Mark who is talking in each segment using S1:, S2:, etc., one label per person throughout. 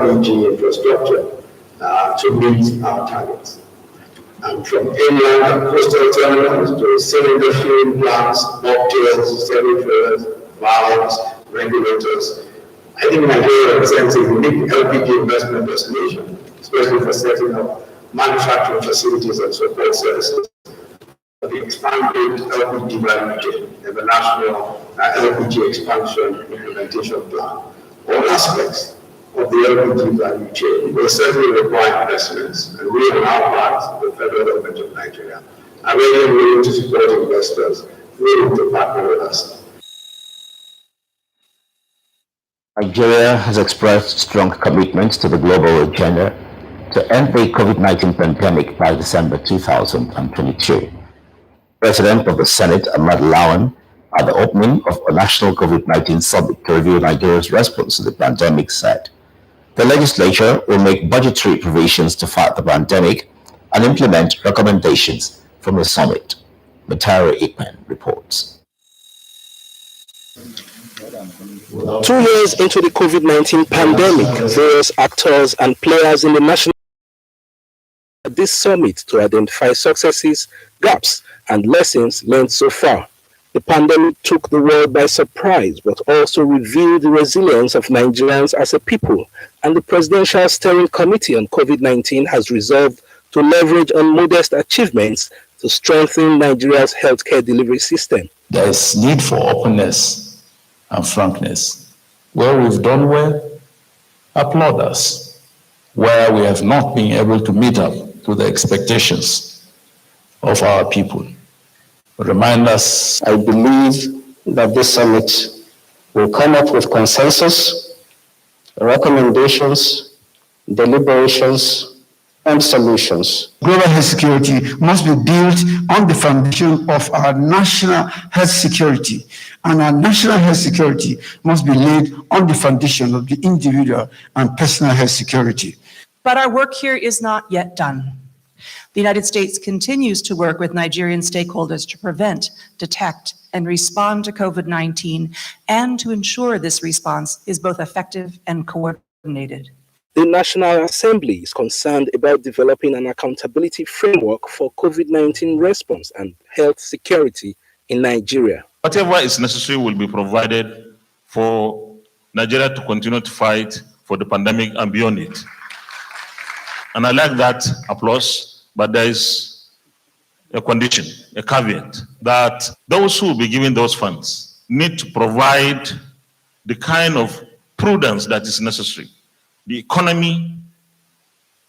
S1: LPG infrastructure to meet our targets. And from inland and coastal terminals to cylinder fueling plants, mocktails, semi-trailers, valves, regulators, I think Nigeria represents a unique LPG investment destination, especially for setting up manufacturing facilities and support services. The expanded LPG value chain and the national LPG expansion implementation plan, all aspects of the LPG value chain will certainly require investments, and we on our part, the federal government of Nigeria, are ready and willing to support investors willing to partner with us.
S2: Nigeria has expressed strong commitment to the global agenda to end the COVID-19 pandemic by December 2022. President of the Senate, Ahmad Lawan, at the opening of a national COVID-19 summit to review Nigeria's response to the pandemic, said the legislature will make budgetary provisions to fight the pandemic and implement recommendations from the summit. Matara Ikman reports.
S3: 2 years into the COVID-19 pandemic, various actors and players in the national at this summit to identify successes, gaps, and lessons learned so far. The pandemic took the world by surprise, but also revealed the resilience of Nigerians as a people, and the Presidential Steering Committee on COVID-19 has resolved to leverage on modest achievements to strengthen Nigeria's healthcare delivery system.
S4: There is need for openness and frankness. Where we've done well, applaud us. Where we have not been able to meet up to the expectations of our people, remind us.
S5: I believe that this summit will come up with consensus, recommendations, deliberations, and solutions.
S6: Global health security must be built on the foundation of our national health security, and our national health security must be laid on the foundation of the individual and personal health security.
S7: But our work here is not yet done. The United States continues to work with Nigerian stakeholders to prevent, detect, and respond to COVID-19 and to ensure this response is both effective and coordinated.
S3: The National Assembly is concerned about developing an accountability framework for COVID-19 response and health security in Nigeria.
S8: Whatever is necessary will be provided for Nigeria to continue to fight for the pandemic and beyond it. And I like that applause, but there is a condition, a caveat, that those who will be giving those funds need to provide the kind of prudence that is necessary. The economy,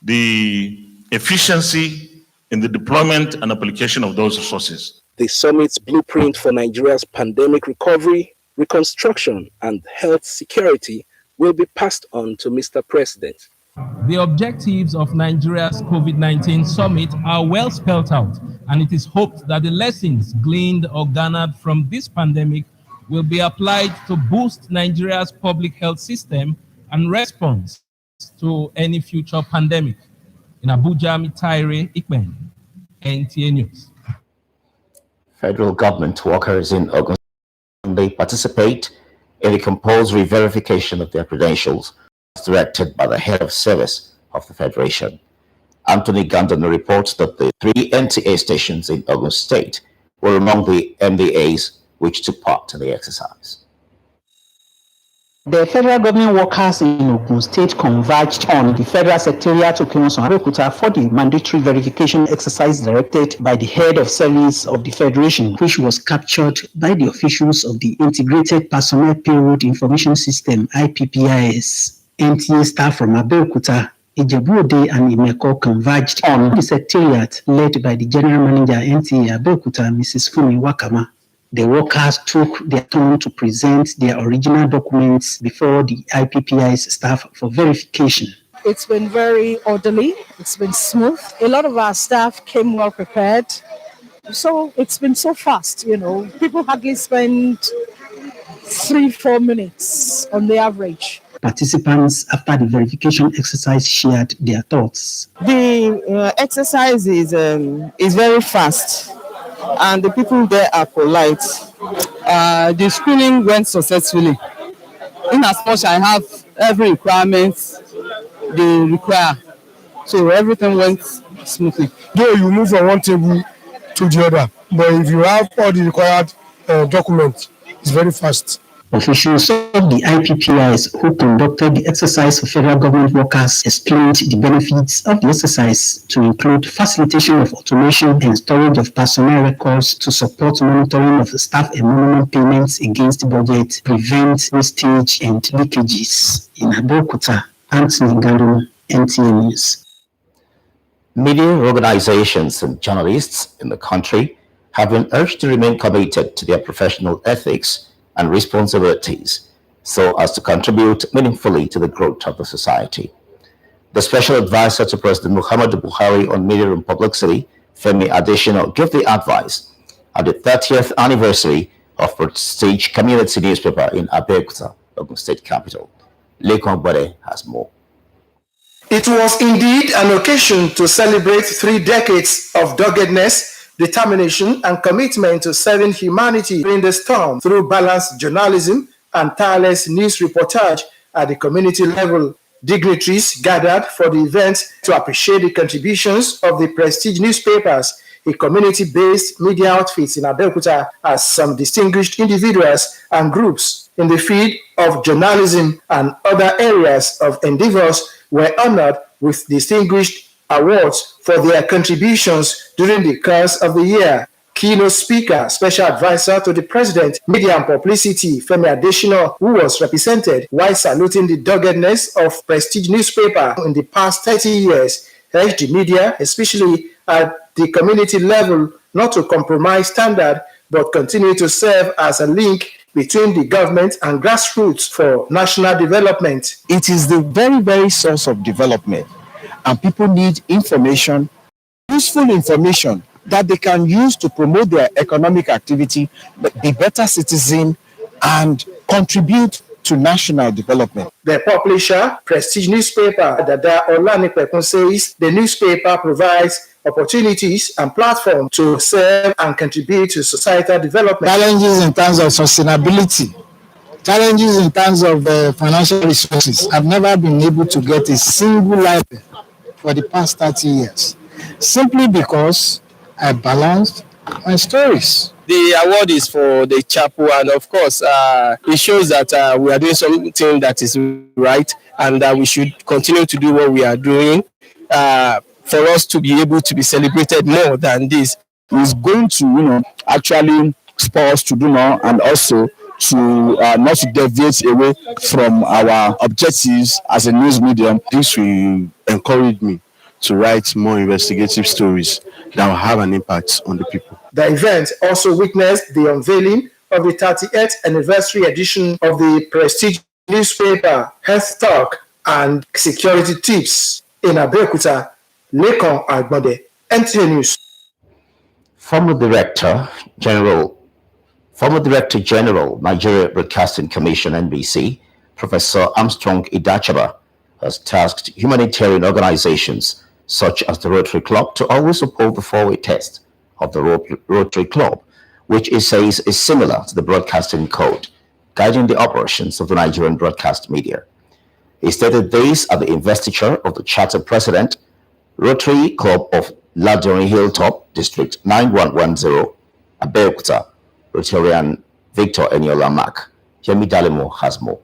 S8: the efficiency in the deployment and application of those resources.
S3: The summit's blueprint for Nigeria's pandemic recovery, reconstruction, and health security will be passed on to Mr. President.
S9: The objectives of Nigeria's COVID-19 summit are well spelled out, and it is hoped that the lessons gleaned or garnered from this pandemic will be applied to boost Nigeria's public health system and response to any future pandemic. In Abuja, Matara Ikman, NTA News.
S2: Federal government workers in Ogun State participate in the compulsory verification of their credentials as directed by the head of service of the Federation. Anthony Gandon reports that the 3 NTA stations in Ogun State were among the MDAs which took part in the exercise.
S10: The federal government workers in Ogun State converged on the Federal Secretariat to Abeokuta for the mandatory verification exercise directed by the head of service of the Federation, which was captured by the officials of the Integrated Personnel Payroll Information System, IPPIS. NTA staff from Abeokuta, Ijebu-Ode, and Imeko converged on the Secretariat led by the General Manager NTA Abeokuta, Mrs. Fumi Wakama. The workers took their turn to present their original documents before the IPPI's staff for verification.
S11: It's been very orderly. It's been smooth. A lot of our staff came well prepared. So it's been so fast, you know. People hardly spend 3-4 minutes on the average.
S10: Participants after the verification exercise shared their thoughts.
S12: The exercise is very fast. And the people there are polite. The screening went successfully. In as much I have every requirement
S13: they require. So everything went smoothly.
S14: Though you move from one table to the other, but if you have all the required documents, it's very fast.
S10: Officials of the IPPIs who conducted the exercise for federal government workers explained the benefits of the exercise to include facilitation of automation and storage of personnel records to support monitoring of staff emolument payments against the budget, prevent wastage and leakages. In Abeokuta, Anthony Gandon, NTA News.
S2: Media organizations and journalists in the country have been urged to remain committed to their professional ethics and responsibilities so as to contribute meaningfully to the growth of the society. The Special Advisor to President Muhammadu Buhari on Media and Publicity, Femi Adesina, gave the advice at the 30th anniversary of Prestige Community Newspaper in Abeokuta, Ogun State Capital. Lekon Bode has more.
S15: It was indeed an occasion to celebrate 3 decades of doggedness, determination, and commitment to serving humanity during the storm through balanced journalism and tireless news reportage at the community level. Dignitaries gathered for the event to appreciate the contributions of the Prestige newspapers, a community-based media outfit in Abeokuta, as some distinguished individuals and groups in the field of journalism and other areas of endeavors were honored with distinguished awards for their contributions during the course of the year. Keynote speaker, Special Advisor to the President, Media and Publicity, Femi Adesina, who was represented while saluting the doggedness of Prestige newspaper in the past 30 years, urged the media, especially at the community level, not to compromise standard, but continue to serve as a link between the government and grassroots for national development.
S16: It is the very, very source of development, and people need information, useful information that they can use to promote their economic activity, be better citizen, and contribute to national development.
S15: The publisher, Prestige newspaper, Dada Olanipekun, says the newspaper provides opportunities and platforms to serve and contribute to societal development.
S13: Challenges in terms of sustainability, challenges in terms of financial resources. I've never been able to get a single library for the past 30 years, simply because I balanced my stories.
S17: The award is for the chapel, and of course, it shows that we are doing something that is right, and that we should continue to do what we are doing for us to be able to be celebrated more than this.
S16: It's going to, actually spur us to do more, and also to not to deviate away from our objectives as a news medium.
S18: This will encourage me to write more investigative stories that will have an impact on the people.
S15: The event also witnessed the unveiling of the 38th anniversary edition of the Prestige newspaper, Health Talk and Security Tips in Abeokuta. Lekon Agbonde, NTA News.
S2: Former Director General, Nigeria Broadcasting Commission (NBC), Professor Armstrong Idachaba, has tasked humanitarian organizations such as the Rotary Club to always uphold the four-way test of the Rotary Club, which it says is similar to the Broadcasting Code, guiding the operations of the Nigerian broadcast media. He stated this at the investiture of the charter president, Rotary Club of Ladoni Hilltop, District 9110, Abeokuta, Rotarian Victor Eniola Mack. Yemi Dalemo has more.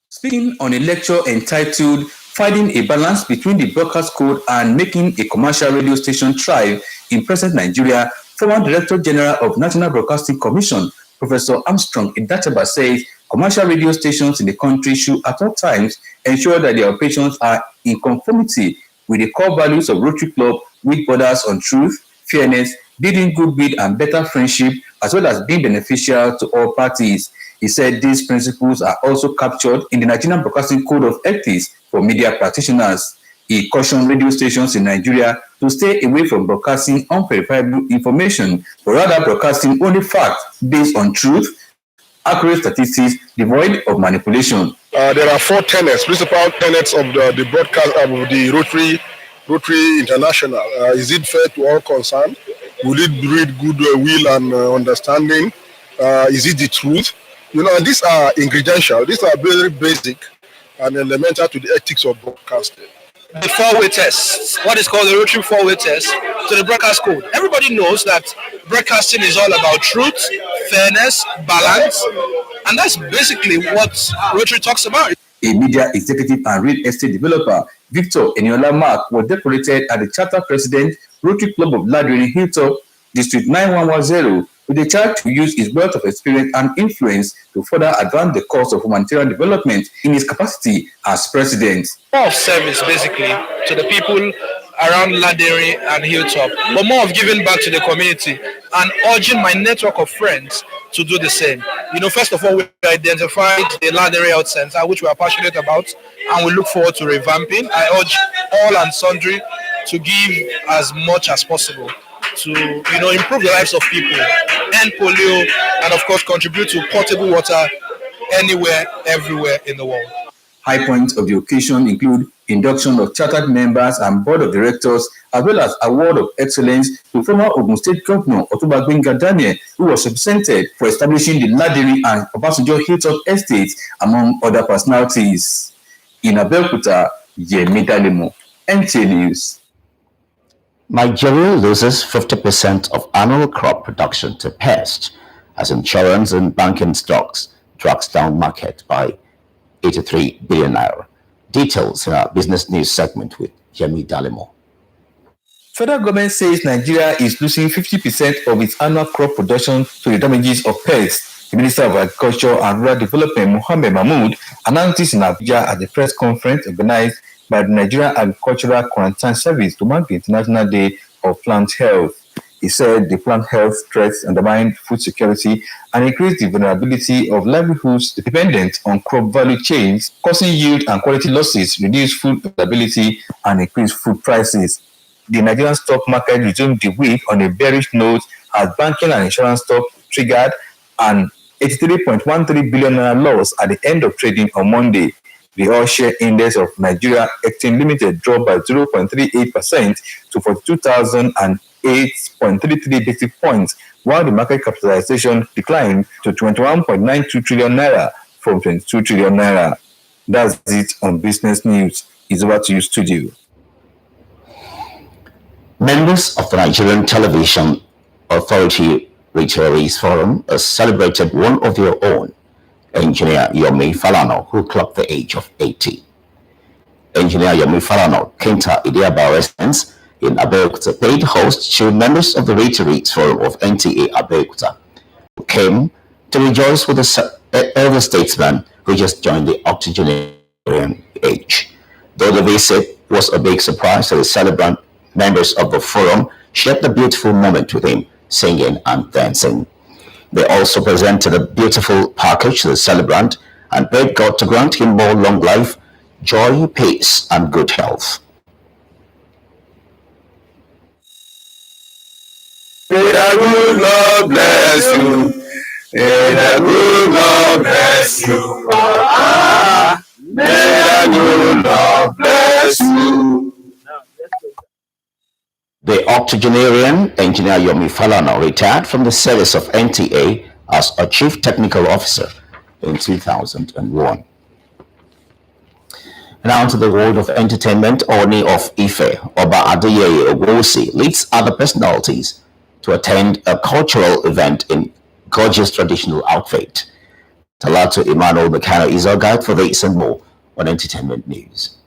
S19: Speaking on a lecture entitled Finding a Balance Between the Broadcast Code and Making a Commercial Radio Station Thrive in Present Nigeria, former Director General of National Broadcasting Commission, Professor Armstrong Idachaba, says commercial radio stations in the country should at all times ensure that their operations are in conformity with the core values of Rotary Club, which borders on truth, fairness, building goodwill and better friendship, as well as being beneficial to all parties. He said these principles are also captured in the Nigerian Broadcasting Code of Ethics for media practitioners. He cautioned radio stations in Nigeria to stay away from broadcasting unverifiable information, but rather broadcasting only facts based on truth, accurate statistics, devoid of manipulation.
S14: There are 4 tenets, principal tenets of the broadcast of the Rotary International. Is it fair to all concerned? Will it breed goodwill and understanding? Is it the truth? These are ingrediential. These are very basic and elemental to the ethics of broadcasting.
S15: The four-way test, what is called the Rotary four-way test to the broadcast code. Everybody knows that broadcasting is all about truth, fairness, balance, and that's basically what Rotary talks about.
S19: A media executive and real estate developer, Victor Eniola Mark, was decorated as the Charter President, Rotary Club of Ladrini Hilltop, District 9110, with a charge to use his wealth of experience and influence to further advance the cause of humanitarian development in his capacity as president.
S15: More of service, basically, to the people around Ladere and Hilltop, but more of giving back to the community and urging my network of friends to do the same. First of all, we identified the Ladere Health Center, which we are passionate about, and we look forward to revamping. I urge all and sundry to give as much as possible to improve the lives of people, end polio, and of course contribute to potable water anywhere, everywhere in the world.
S19: High points of the occasion include induction of chartered members and board of directors, as well as award of excellence to former Ogun State Governor Otuba Gbenga Daniel, who was represented for establishing the Ladiri and Obasanjo Hilltop estates, among other personalities. In Abeokuta, Yemi Dalemo, NTA News.
S2: Nigeria loses 50% of annual crop production to pest as insurance and banking stocks drags down market by 83 billion naira. Details in our business news segment with Yemi Dalemo.
S19: Federal government says Nigeria is losing 50% of its annual crop production to the damages of pests. The Minister of Agriculture and Rural Development, Mohammed Mahmoud, announced this in Abuja at the press conference organized by the Nigerian Agricultural Quarantine Service to mark the International Day of Plant Health. He said the plant health threats undermine food security and increase the vulnerability of livelihoods dependent on crop value chains, causing yield and quality losses, reduce food availability, and increase food prices. The Nigerian stock market resumed the week on a bearish note as banking and insurance stock triggered an 83.13 billion naira loss at the end of trading on Monday. The all-share index of Nigeria Exchange Limited dropped by 0.38% to 42,008.33 basic points, while the market capitalization declined to 21.92 trillion naira from 22 trillion naira. That's it on business news. It's over to you, studio.
S2: Members of the Nigerian Television Authority Retirees Forum has celebrated one of your own, Engineer Yomi Falano, who clocked the age of 80. Engineer Yomi Falano, Kenta Idiaba residents in Abeokuta, paid host to members of the Retirees Forum of NTA Abeokuta, who came to rejoice with the elder statesman who just joined the octogenarian age. Though the visit was a big surprise to the celebrant, members of the forum shared the beautiful moment with him, singing and dancing. They also presented a beautiful package to the celebrant and prayed God to grant him more long life, joy, peace, and good health.
S20: May the good Lord bless you. May the good Lord bless you. May the good Lord bless you.
S2: The octogenarian Engineer Yomi Falano retired from the service of NTA as a Chief Technical Officer in 2001. Now to the world of entertainment. Oni of Ife, Oba Adeyeye Ogunwusi, leads other personalities to attend a cultural event in gorgeous traditional outfit. Talatu Emmanuel Mekano is our guide for this and more on entertainment news.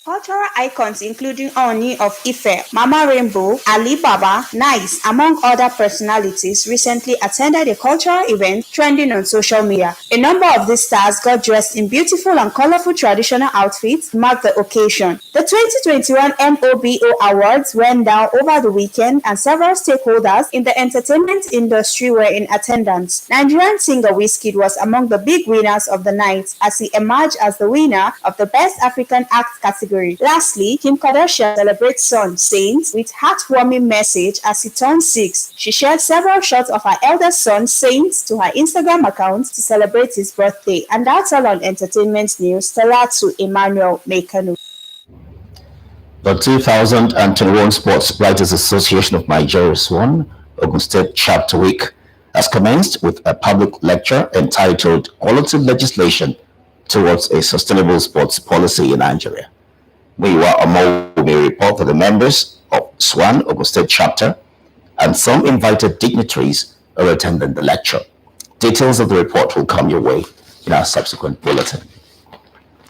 S21: Cultural icons including Oni of Ife, Mama Rainbow, Ali Baba, Nice, among other personalities, recently attended a cultural event trending on social media. A number of these stars got dressed in beautiful and colorful traditional outfits to mark the occasion. The 2021 MOBO Awards went down over the weekend and several stakeholders in the entertainment industry were in attendance. Nigerian singer Wizkid was among the big winners of the night as he emerged as the winner of the Best African Act category. Lastly, Kim Kardashian celebrates son Saint with heartwarming message as he turned 6. She shared several shots of her eldest son Saint to her Instagram account to celebrate his birthday. And that's all on entertainment news. Talatu Emmanuel Mekano.
S2: The 2021 Sports Writers Association of Nigeria SWAN Ogun State Chapter Week has commenced with a public lecture entitled Quality Legislation towards a sustainable sports policy in Nigeria. Miwa Omo will report for the members of SWAN Ogun State chapter, and some invited dignitaries are attending the lecture. Details of the report will come your way in our subsequent bulletin.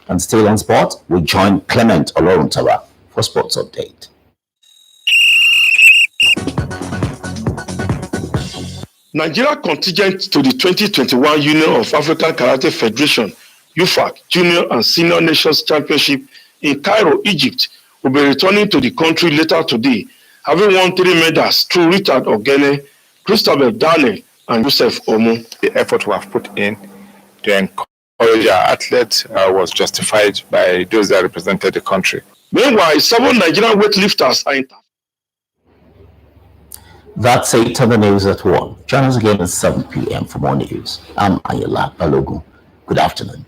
S2: And still on sport, we join Clement Oloruntara for Sports Update.
S14: Nigeria contingent to the 2021 Union of African Karate Federation UFAC Junior and Senior Nations Championship in Cairo, Egypt, will be returning to the country later today, having won 3 medals through Richard Ogene, Christopher Daniel, and Joseph Omo.
S1: The effort we have put in to encourage our athletes was justified by those that represented the country.
S14: Meanwhile, 7 Nigerian weightlifters are in.
S2: That's it on the news at 1. Join us again at 7 p.m. for more news. I'm Ayala Balogun. Good afternoon.